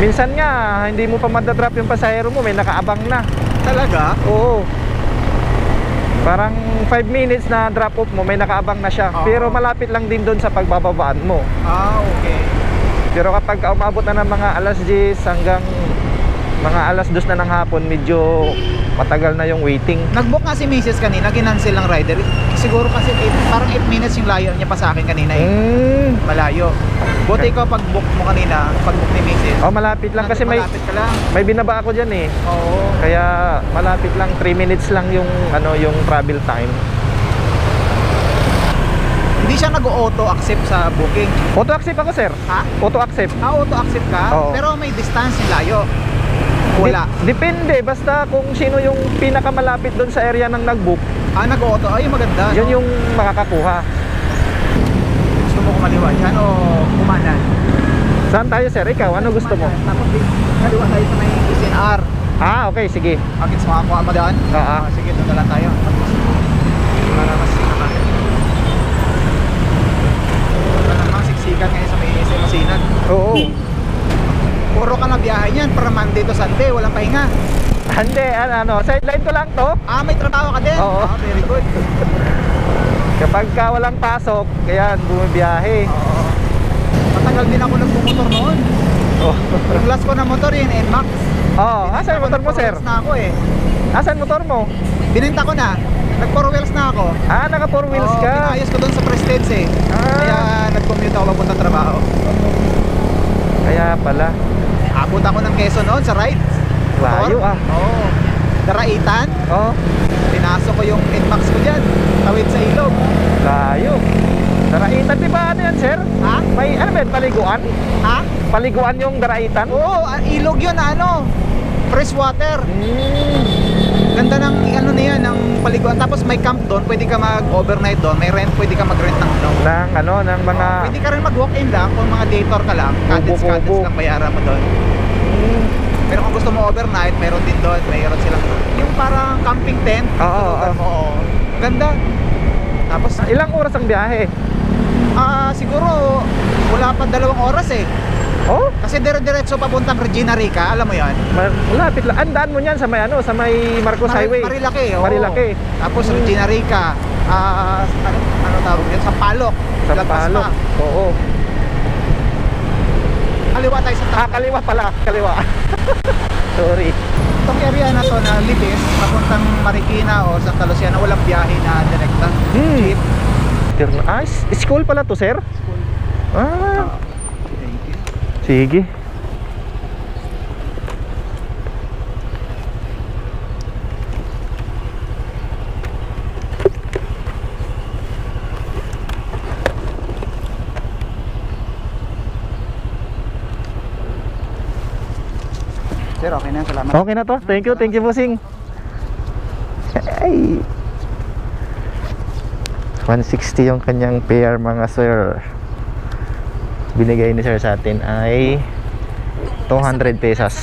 Minsan nga, hindi mo pa madadrop yung pasahero mo, may nakaabang na. Talaga? Oo. Parang 5 minutes na drop off mo, may nakaabang na siya. Oo. Pero malapit lang din doon sa pagbababaan mo. Ah, okay. Pero kapag umabot na ng mga alas 10 hanggang mga alas 2 na ng hapon, medyo matagal na yung waiting. Nag-book nga si Mrs. kanina, ginancel ng rider. Siguro kasi parang 8 minutes yung layo niya pa sa akin kanina eh. Malayo. Buti ko pag-book mo kanina, pag-book ni Mrs. Oh, malapit lang kasi malapit ka lang. may binaba ako diyan eh. Oo. Kaya malapit lang, 3 minutes lang yung yung travel time. Hindi siya nag-auto accept sa booking. Auto accept ako, sir. Ha? Auto accept. Ah, auto accept ka? Oo. Pero may distance yung layo. Wala. Depende, basta kung sino yung pinakamalapit doon sa area ng nag-book, Ah, nag-auto. Ay, maganda. yun no? yung makakakuha. Gusto mo kumaliwa dyan o kumanan? Saan tayo, sir? Ikaw, ano gusto mo? Tapos kaliwa tayo sa may SNR. Ah, okay, sige. Agits makakuha mo daan? Oo. Sige, doon na lang tayo. Para mas nakakaya. Wala namang siksikan ngayon sa may SM Masinag. Oo. Puro ka na biyahe niyan para Monday to Sunday, walang pahinga. Hindi, sideline ko lang to. Ah, may trabaho ka din? Oo. Ah, very good. Kapag ka walang pasok, kaya bumibiyahe. Oo. Matagal din ako nagmumotor noon. Oh. Yung last ko na motor yun, NMAX. Oh, asan yung motor mo, sir? Na ako eh. Asan motor mo? Binenta ko na. Nag 4 wheels na ako. Ah, naka 4 wheels Oo, ka. pinayos ko doon sa Prestige eh. Ah. Kaya nag-commute ako papunta trabaho. Kaya pala. Abot ako ng Quezon noon sa ride. Layo ah. Oo. Daraitan. Oh, Pinasok ko yung NMAX ko dyan. Tawid sa ilog. layo. Daraitan, di ba ano yan, sir? Ha? May ano ba yun, paliguan? Ha? Paliguan yung Daraitan? Oo, ilog yun ano. Fresh water. Ganda ng ano niya, ng paliguan. Tapos may camp doon, pwede ka mag-overnight doon. May rent, pwede ka mag-rent ng Ng mga pwede ka rin mag-walk-in lang kung mga day tour ka lang. Cottage lang bayaran mo doon. Pero kung gusto mo overnight, meron din doon. Mayroon silang yung parang camping tent. Oo, Oo. Ganda. Tapos ilang oras ang biyahe? siguro wala pa 2 oras eh. Oh, Kasi dire-diretso papuntang Regina Rica, alam mo 'yan? malapit lang. Andaan mo niyan sa may sa may Marcos Highway. Marilaki, oo. Marilaki. Tapos Regina Rica, ano tawag yun? Sampaloc. Sa Lagpas Palok. pa. Oo. Kaliwa tayo sa taas. Kaliwa pala, kaliwa. Sorry. Itong area na to na Libis, papuntang Marikina o Santa Lucia na walang biyahe na direkta. Jeep. School pala to, sir? Ah, Thank you. sige. Sir, okay na. Salamat. Okay na to. Thank you, bossing. Ay. 160 yung kanyang fare, mga sir. Binigay ni sir sa atin ay 200 pesos.